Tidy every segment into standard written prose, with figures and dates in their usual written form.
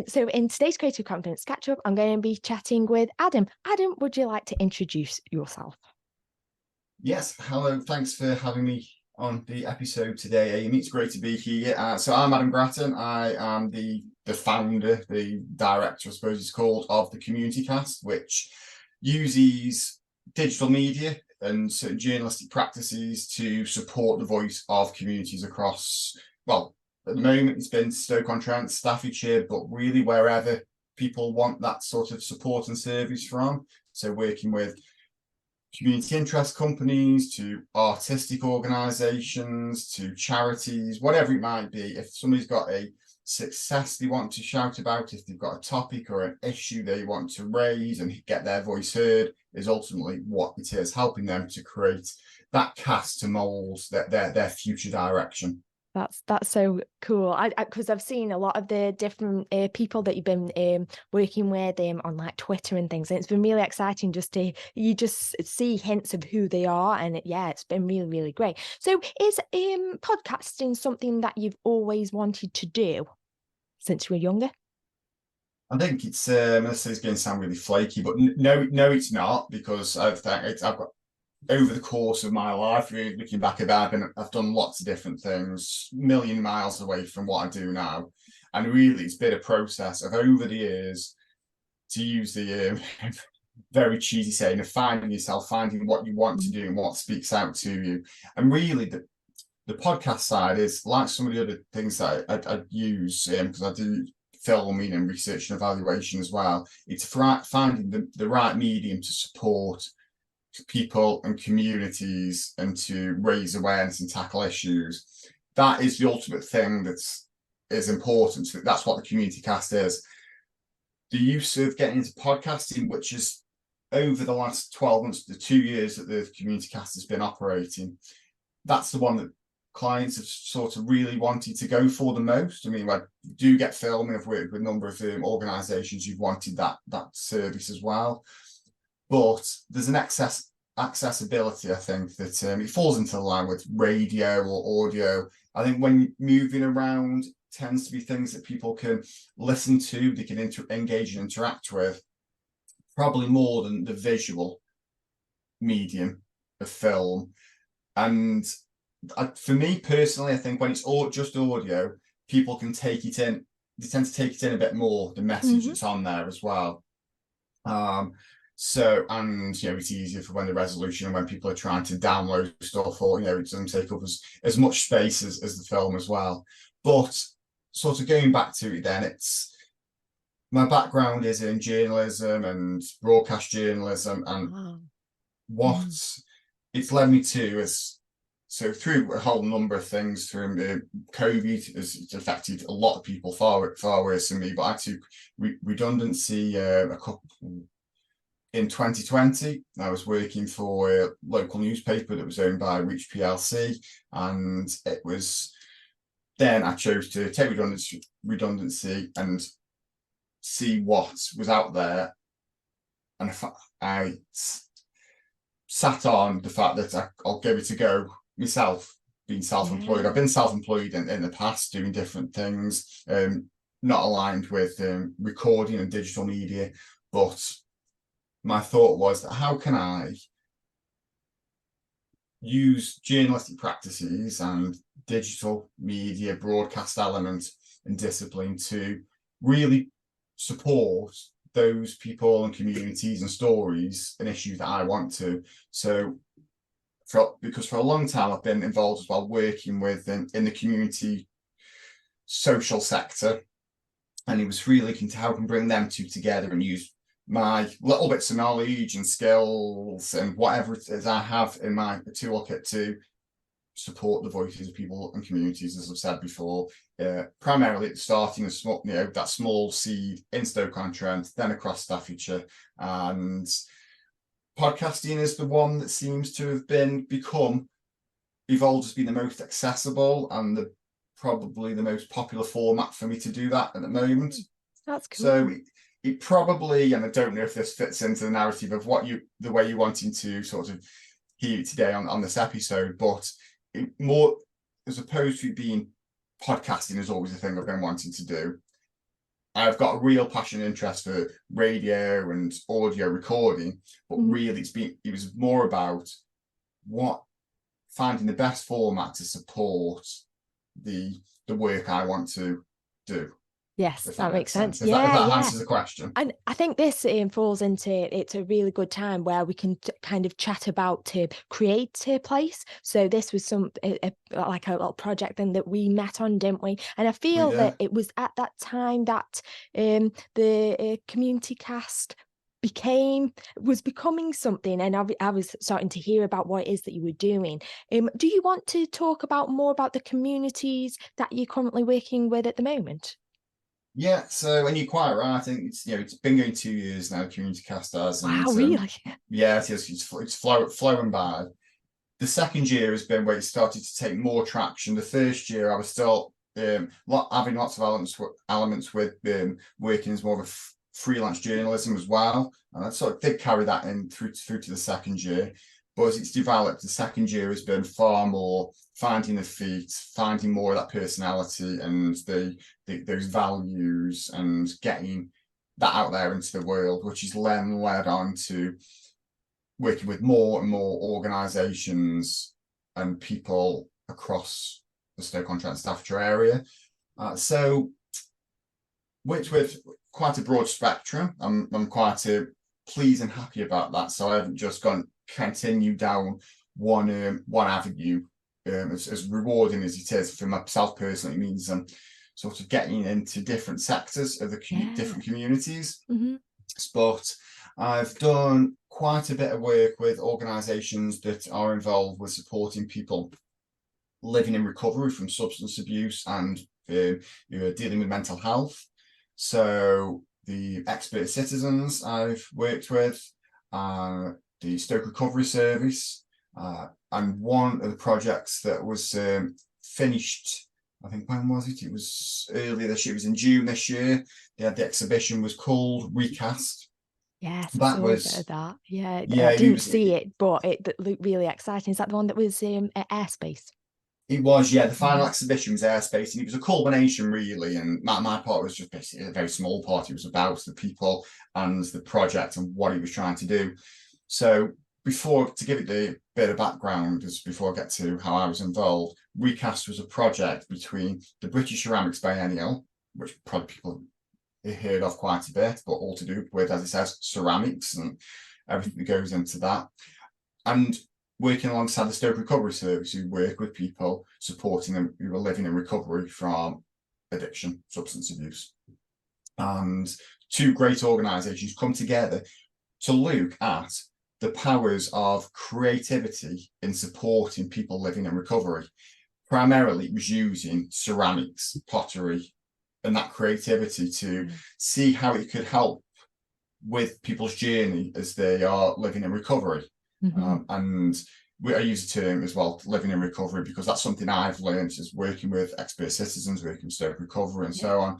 So in today's Creative Confidence Catch Up, I'm going to be chatting with Adam. Adam, would you like to introduce yourself? Yes, hello. Thanks for having me on the episode today, Amy. It's great to be here. So I'm Adam Gratton. I am the founder, the director, I suppose it's called, of the Community Cast, which uses digital media and certain journalistic practices to support the voice of communities across, well, at the moment it's been Stoke-on-Trent, Staffordshire, but really wherever people want that sort of support and service from. So working with community interest companies, to artistic organisations, to charities, whatever it might be. If somebody's got a success they want to shout about, if they've got a topic or an issue they want to raise and get their voice heard, is ultimately what it is, helping them to create that cast to mould their future direction. That's so cool. Because I've seen a lot of the different people that you've been working with on like Twitter and things, and it's been really exciting just to see hints of who they are, and it's been really great. So is podcasting something that you've always wanted to do since you were younger? I think it's this is going to sound really flaky, but no, it's not, because I've got, over the course of my life, really looking back at that, I've done lots of different things, million miles away from what I do now. And really, it's been a process of over the years, to use the very cheesy saying, of finding yourself, finding what you want to do and what speaks out to you. And really, the podcast side is like some of the other things that I use, because I do filming and research and evaluation as well. It's finding the right medium to support people and communities and to raise awareness and tackle issues. That is the ultimate thing is important. That's what the Community Cast is. The use of getting into podcasting, which is over the last 12 months to 2 years that the Community Cast has been operating, that's the one that clients have sort of really wanted to go for the most. I mean, I do get filming. I've worked with a number of organisations who've wanted that service as well. But there's an accessibility, I think, that it falls into the line with radio or audio. I think when moving around tends to be things that people can listen to, they can engage and interact with, probably more than the visual medium of film. And for me personally, I think when it's just audio, people can take it in. They tend to take it in a bit more, the message that's on there as well. So, and it's easier for when the resolution and when people are trying to download stuff, or it doesn't take up as much space as the film as well. But sort of going back to it, then it's my background is in journalism and broadcast journalism, and what it's led me to is, so through a whole number of things, through COVID has affected a lot of people far worse than me, but I took redundancy a couple. In 2020, I was working for a local newspaper that was owned by Reach PLC, and it was then I chose to take redundancy and see what was out there. And I sat on the fact that I'll give it a go myself, being self-employed. I've been self-employed in the past, doing different things, not aligned with recording and digital media, but my thought was that how can I use journalistic practices and digital media broadcast element and discipline to really support those people and communities and stories and issues that I want to. So because for a long time I've been involved as well, working with in the community social sector, and it was really looking to how I can bring them two together and use my little bits of knowledge and skills and whatever it is I have in my toolkit to support the voices of people and communities, as I've said before, primarily starting a small, that small seed in Stoke-on-Trent, then across Staffordshire. And podcasting is the one that seems to have become evolved as being the most accessible and probably the most popular format for me to do that at the moment. That's cool. So it probably, and I don't know if this fits into the narrative of the way you're wanting to sort of hear it today on this episode, but more as opposed to being podcasting is always a thing I've been wanting to do. I've got a real passion and interest for radio and audio recording, but really it was more about finding the best format to support the work I want to do. Yes, that makes sense. If Yeah, that yeah. answers the question. And I think this falls into, it's a really good time where we can kind of chat about to create a place. So this was like a little project thing that we met on, didn't we? And I feel that it was at that time that the community cast was becoming something, and I was starting to hear about what it is that you were doing. Do you want to talk about more about the communities that you're currently working with at the moment? Yeah, so, and you're quite right. I think it's been going 2 years now, Community Cast has, and Wow, really? yeah, it is. It's flowing by. The second year has been where it started to take more traction. The first year, I was still having lots of elements with working as more of a freelance journalism as well, and I sort of did carry that in through to the second year. But as it's developed, the second year has been far more finding the feet, finding more of that personality and those values, and getting that out there into the world, which is then led on to working with more and more organisations and people across the Stoke-on-Trent Staffordshire area. So, which with quite a broad spectrum, I'm quite pleased and happy about that. So I haven't just continue down one avenue. As rewarding as it is for myself personally, it means sort of getting into different sectors of the different communities. But I've done quite a bit of work with organisations that are involved with supporting people living in recovery from substance abuse and dealing with mental health. So the Expert Citizens I've worked with, the Stoke Recovery Service, and one of the projects that was finished, I think, when was it? It was earlier this year. It was in June this year. The exhibition was called Recast. Yes, that was that. Yeah, yeah. I didn't see it, but it looked really exciting. Is that the one that was at Airspace? It was, yeah. The final exhibition was Airspace, and it was a culmination, really. And my part was just basically a very small part. It was about the people and the project and what he was trying to do. So, to give it the bit of background, before I get to how I was involved, Recast was a project between the British Ceramics Biennial, which probably people have heard of quite a bit, but all to do with, as it says, ceramics and everything that goes into that, and working alongside the Stoke Recovery Service, who work with people, supporting them who are living in recovery from addiction, substance abuse. And two great organisations come together to look at the powers of creativity in supporting people living in recovery. Primarily, it was using ceramics, pottery, and that creativity to see how it could help with people's journey as they are living in recovery. And I use the term as well, living in recovery, because that's something I've learned as working with Expert Citizens, working with Stoke Recovery and so on.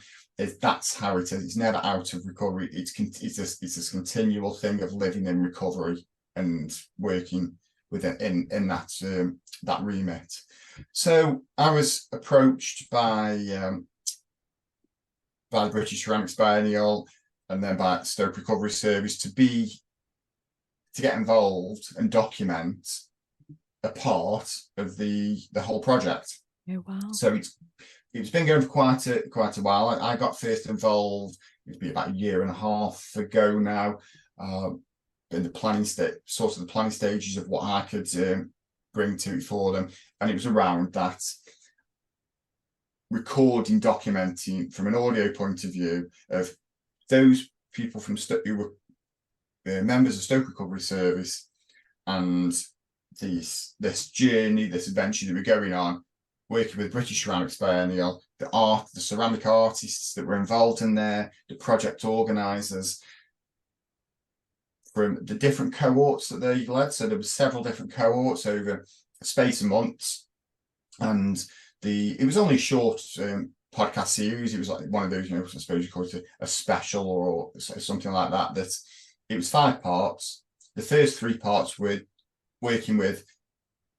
That's how it is. It's never out of recovery. It's a continual thing of living in recovery and working within in that remit. So I was approached by the British Ceramics Biennial and then by Stoke Recovery Service to get involved and document a part of the whole project. Oh, wow. So it's been going for quite a while. I got first involved, it'd be about a year and a half ago now, in the planning stages of what I could bring to it for them. And it was around that recording, documenting from an audio point of view of those people who were members of Stoke Recovery Service, and this journey, this adventure that we're going on, working with British Ceramics Biennial, the ceramic artists that were involved in there, the project organisers, from the different cohorts that they led. So there were several different cohorts over a space of months, and it was only a short podcast series. It was like one of those, I suppose you call it a special or something like that. That it was 5 parts. The first 3 parts were working with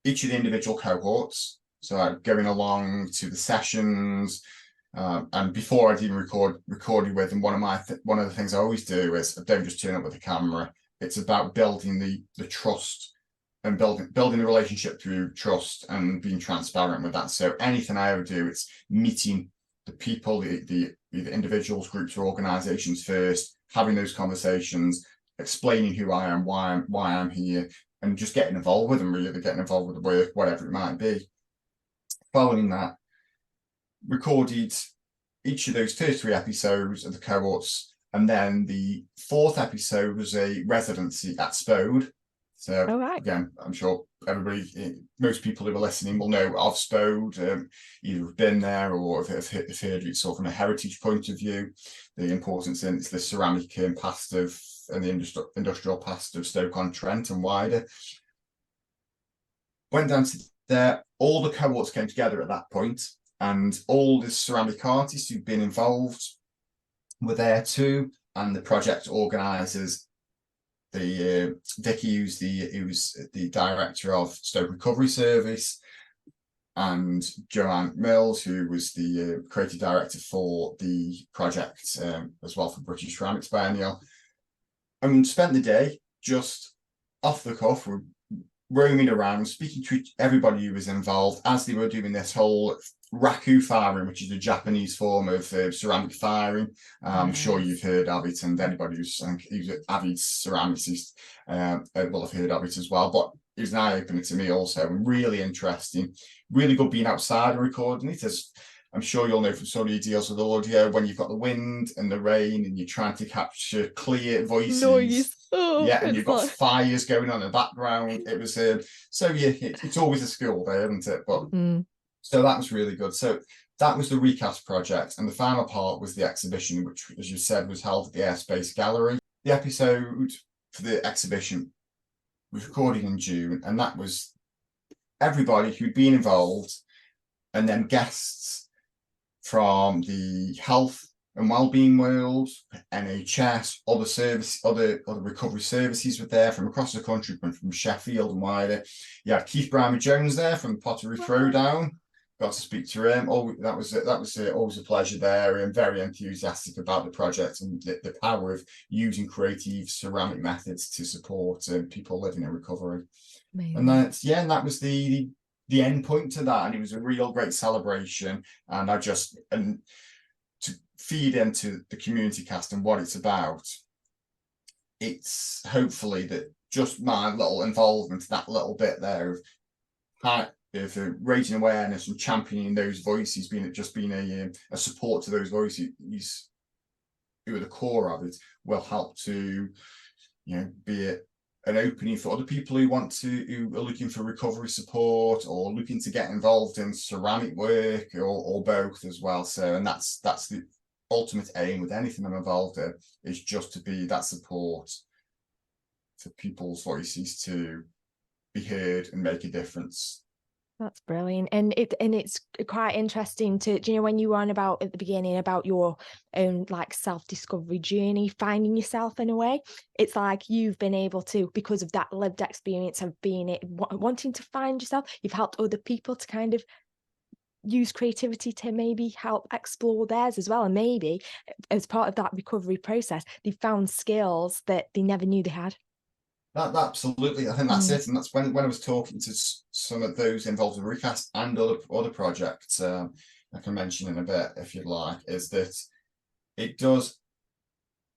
each of the individual cohorts. So going along to the sessions, And before I'd even recorded with them, one of the things I always do is I don't just turn up with a camera. It's about building the trust and building the relationship through trust and being transparent with that. So anything I ever do, it's meeting the people, the individuals, groups, or organisations first, having those conversations, explaining who I am, why I'm here, and just getting involved with them, really getting involved with the work, whatever it might be. Following that, recorded each of those first 3 episodes of the cohorts, and then the 4th episode was a residency at Spode. So again, I'm sure most people who are listening will know of Spode, either have been there or have heard it sort of from a heritage point of view. The importance in it's the ceramic past of and the industrial past of Stoke-on-Trent and wider. Went down to there. All the cohorts came together at that point, and all the ceramic artists who've been involved were there too, and the project organisers. Vicky, who's the director of Stoke Recovery Service, and Joanne Mills, who was the creative director for the project as well for British Ceramics Biennial, and spent the day just off the cuff, roaming around, speaking to everybody who was involved as they were doing this whole raku firing, which is a Japanese form of ceramic firing. I'm sure you've heard of it, and anybody who's an avid ceramicist will have heard of it as well. But it was an eye-opener to me also, and really interesting, really good being outside and recording it. As I'm sure you'll know from somebody who deals with audio, when you've got the wind and the rain and you're trying to capture clear voices. Noise. And you've got fires going on in the background. It was it's always a skill there, isn't it? But so that was really good. So that was the recast project, and the final part was the exhibition, which, as you said, was held at the Airspace Gallery. The episode for the exhibition was recorded in June, and that was everybody who'd been involved, and then guests from the health and wellbeing world, NHS, other recovery services were there from across the country, from Sheffield and wider. You had Keith Brymer-Jones there from Pottery Throwdown. Got to speak to him. That was always a pleasure there, and very enthusiastic about the project and the power of using creative ceramic methods to support people living in recovery. Amazing. And that was the end point to that, and it was a real great celebration. And to feed into the community cast and what it's about, it's hopefully that just my little involvement, that little bit there of raising awareness and championing those voices, being a support to those voices who are the core of it, will help to be an opening for other people who are looking for recovery support or looking to get involved in ceramic work or both as well. So, and that's the ultimate aim with anything I'm involved in, is just to be that support for people's voices to be heard and make a difference. That's brilliant. And it's quite interesting to, when you were on about at the beginning about your own self-discovery journey, finding yourself in a way, it's like you've been able to, because of that lived experience of wanting to find yourself, you've helped other people to kind of use creativity to maybe help explore theirs as well. And maybe as part of that recovery process, they found skills that they never knew they had. Absolutely, I think that's it, and that's when I was talking to some of those involved in recast and other projects. I can mention in a bit if you'd like. Is that it does?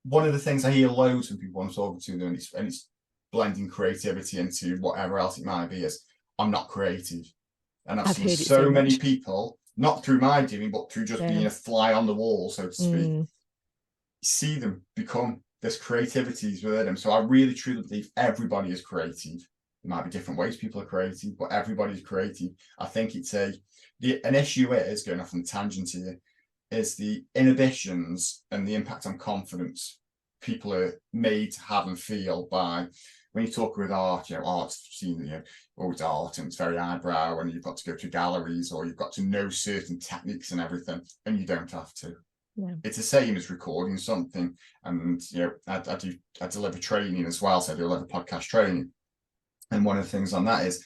One of the things I hear loads from people when I'm talking to them, and it's blending creativity into whatever else it might be, is I'm not creative, and I've seen so many people, not through my doing, but through just being a fly on the wall, so to speak, see them become. This creativity is within them. So I really truly believe everybody is creative. There might be different ways people are creative, but everybody's creative. I think it's an issue is, going off on the tangent here, is the inhibitions and the impact on confidence people are made to have and feel by, when you talk with art, art's seen, always art, and it's very eyebrow, and you've got to go to galleries, or you've got to know certain techniques and everything, and you don't have to. Yeah. It's the same as recording something, and I deliver training as well, so I do a lot of podcast training, and one of the things on that is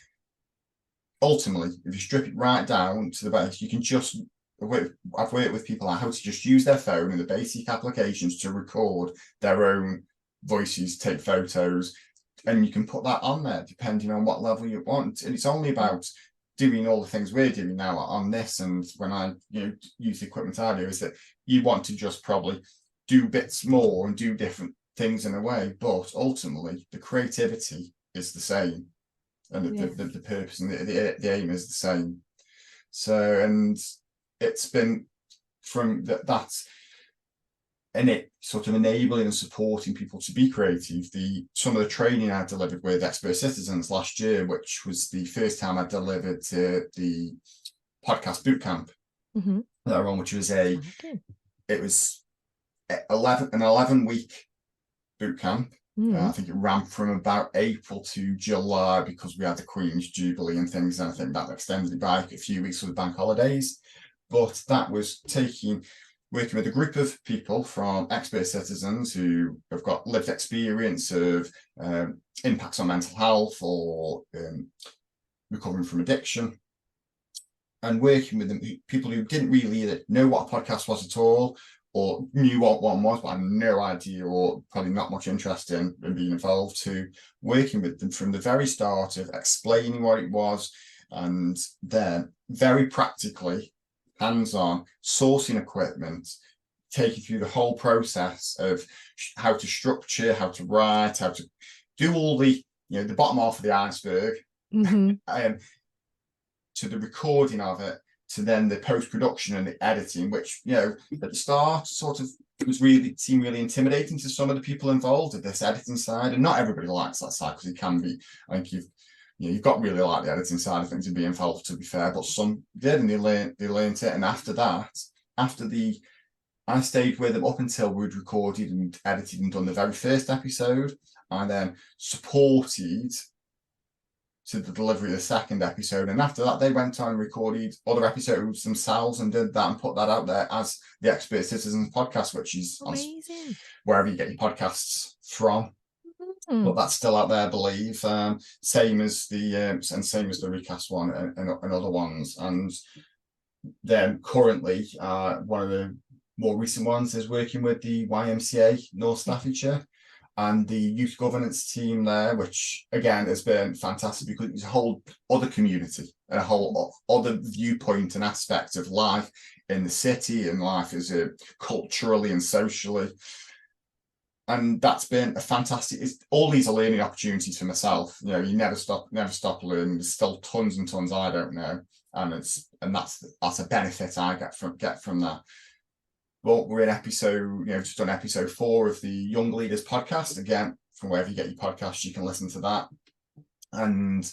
ultimately, if you strip it right down to the base, you can just I've worked with people on how to just use their phone and the basic applications to record their own voices, take photos, and you can put that on there depending on what level you want. And it's only about doing all the things we're doing now on this. And when I use the equipment I do, is that you want to just probably do bits more and do different things in a way, but ultimately the creativity is the same, and the purpose and the aim is the same. So, and it's been from that and it sort of enabling and supporting people to be creative. Some of the training I delivered with Expert Citizens last year, which was the first time I delivered the podcast bootcamp that I run, which was it was an 11-week bootcamp. I think it ran from about April to July because we had the Queen's Jubilee and things, and I think that extended it by a few weeks with bank holidays. But that was working with a group of people from Expert Citizens who have got lived experience of impacts on mental health or recovering from addiction, and working with them, people who didn't really know what a podcast was at all, or knew what one was, but had no idea or probably not much interest in being involved, to working with them from the very start of explaining what it was, and then very practically, hands-on, sourcing equipment, taking through the whole process of how to structure, how to write, how to do all the, the bottom half of the iceberg, to the recording of it, to then the post-production and the editing, which, at the start sort of seemed really intimidating to some of the people involved at this editing side. And not everybody likes that side, because it can be, I think you've got really like the editing side of things to be involved, to be fair, but some did, and they learned it. And after that, I stayed with them up until we'd recorded and edited and done the very first episode. I then supported to the delivery of the second episode, and after that they went on and recorded other episodes themselves and did that and put that out there as the Expert Citizens podcast, which is amazing, wherever you get your podcasts from. But that's still out there, I believe. Same as the recast one and other ones. And then currently, one of the more recent ones is working with the YMCA North Staffordshire and the youth governance team there, which again has been fantastic because it's a whole other community and a whole other viewpoint and aspect of life in the city and life as culturally and socially. And that's been a fantastic. All these are learning opportunities for myself. You never stop learning. There's still tons and tons I don't know, and that's a benefit I get from that. But we're in episode, just on episode 4 of the Young Leaders podcast. Again, from wherever you get your podcasts, you can listen to that. And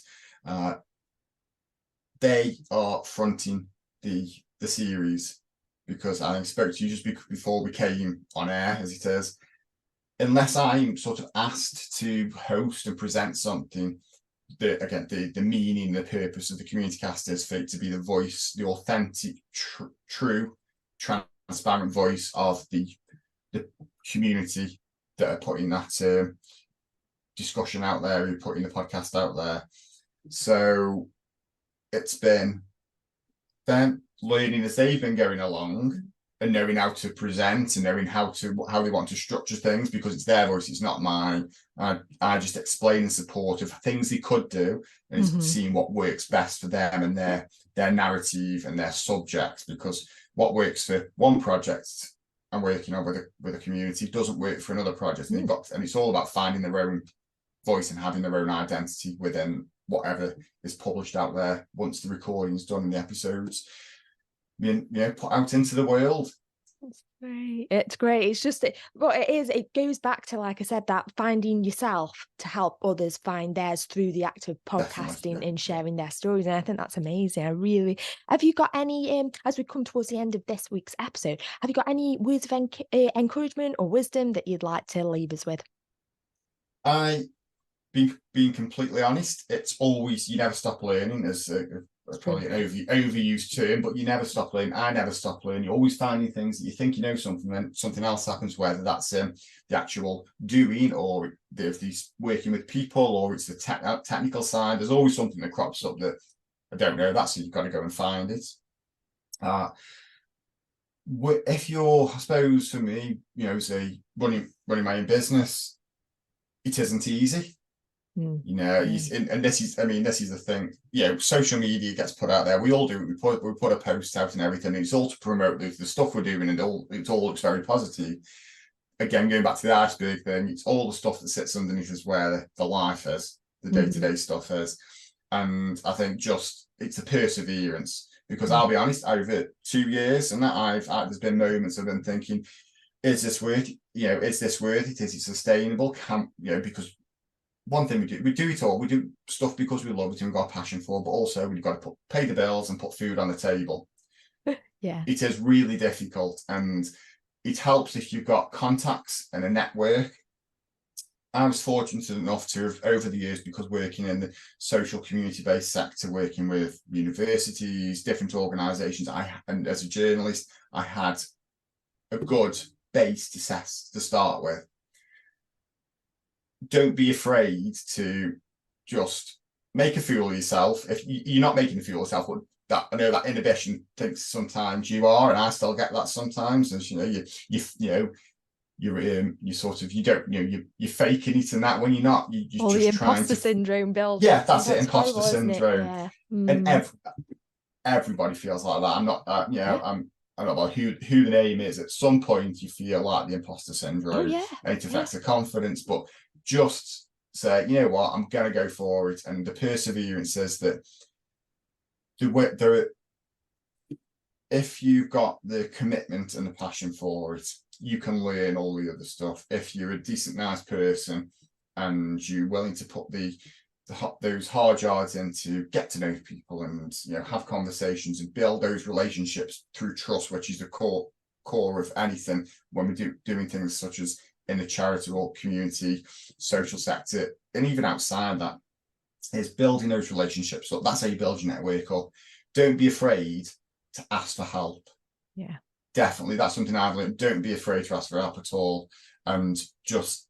they are fronting the series, because I spoke to you just before we came on air, as it is. Unless I'm sort of asked to host and present something, the meaning, the purpose of the community cast is for it to be the voice, the authentic, true, transparent voice of the community that are putting that discussion out there, who are putting the podcast out there. So it's been them learning as they've been going along, and knowing how to present and knowing how they want to structure things, because it's their voice, it's not mine. I just explain in support of things they could do, and seeing what works best for them and their narrative and their subjects, because what works for one project I'm working on with a community doesn't work for another project. And it's all about finding their own voice and having their own identity within whatever is published out there once the recording's done and the episodes put out into the world. It's great. It's just, but it goes back to, like I said, that finding yourself to help others find theirs through the act of podcasting and sharing their stories. And I think that's amazing. Have you got any, as we come towards the end of this week's episode, have you got any words of encouragement or wisdom that you'd like to leave us with? Being completely honest, it's always, you never stop learning, as probably an overused term, but you never stop learning. I never stop learning. You're always finding things that you think you know something, then something else happens, whether that's the actual doing, or these working with people, or it's the technical side. There's always something that crops up that I don't know. That's, you've got to go and find it. if you're, I suppose for me, you know, say running my own business, it isn't easy. You know, and this is, I mean, this is the thing. You know, social media gets put out there. We all do it. We put a post out and everything. It's all to promote the stuff we're doing, and it all looks very positive. Again, going back to the iceberg thing, it's all the stuff that sits underneath is where the life is, the day-to-day stuff is. And I think just it's a perseverance, because I'll be honest, over 2 years and that there's been moments I've been thinking, is this worth it? You know, is this worth it? Is it sustainable? You know, because one thing we do it all. We do stuff because we love it and we've got a passion for, but also we've got to pay the bills and put food on the table. Yeah. It is really difficult, and it helps if you've got contacts and a network. I was fortunate enough to have, over the years, because working in the social community-based sector, working with universities, different organisations, and as a journalist, I had a good base to start with. Don't be afraid to just make a fool of yourself. If you're not making a fool of yourself, but I know that inhibition thinks sometimes you are, and I still get that sometimes. As you know, you sort of, you don't, you know, you're faking it and that when you're not. You're just the imposter syndrome builds. Yeah, that's it. Imposter syndrome. Yeah. And everybody feels like that. I'm not, you know, I don't know who the name is. At some point, you feel like the imposter syndrome, and it affects the confidence. But just say, you know what, I'm going to go for it. And the perseverance is that if you've got the commitment and the passion for it, you can learn all the other stuff. If you're a decent, nice person and you're willing to put those hard yards in to get to know people and, you know, have conversations and build those relationships through trust, which is the core of anything when we're doing things such as in the charitable community, social sector, and even outside that, is building those relationships. So that's how you build your network up. Don't be afraid to ask for help. Yeah, definitely, that's something I've learned. Don't be afraid to ask for help at all, and just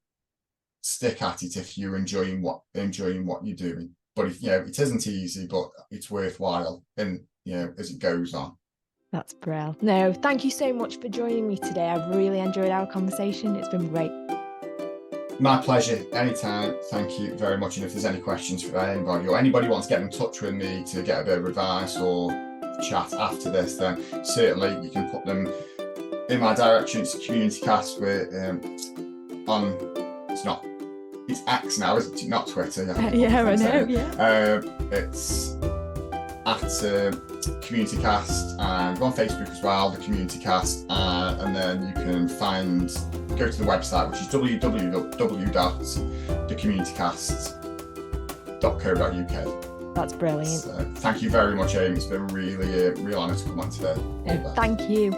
stick at it if you're enjoying what you're doing. But if, you know, it isn't easy, but it's worthwhile, and, you know, as it goes on. That's brilliant. No, thank you so much for joining me today. I've really enjoyed our conversation. It's been great. My pleasure. Anytime. Thank you very much. And if there's any questions for anybody, or anybody wants to get in touch with me to get a bit of advice or chat after this, then certainly you can put them in my direction. It's CommunityCast. It's X now, isn't it? Not Twitter. Yeah, I know. Yeah. It's at CommunityCast, and go on Facebook as well, the CommunityCast, and then you can go to the website, which is www.thecommunitycast.co.uk. That's brilliant. So, thank you very much, Amy. It's been really a real honour to come on today. Thank you.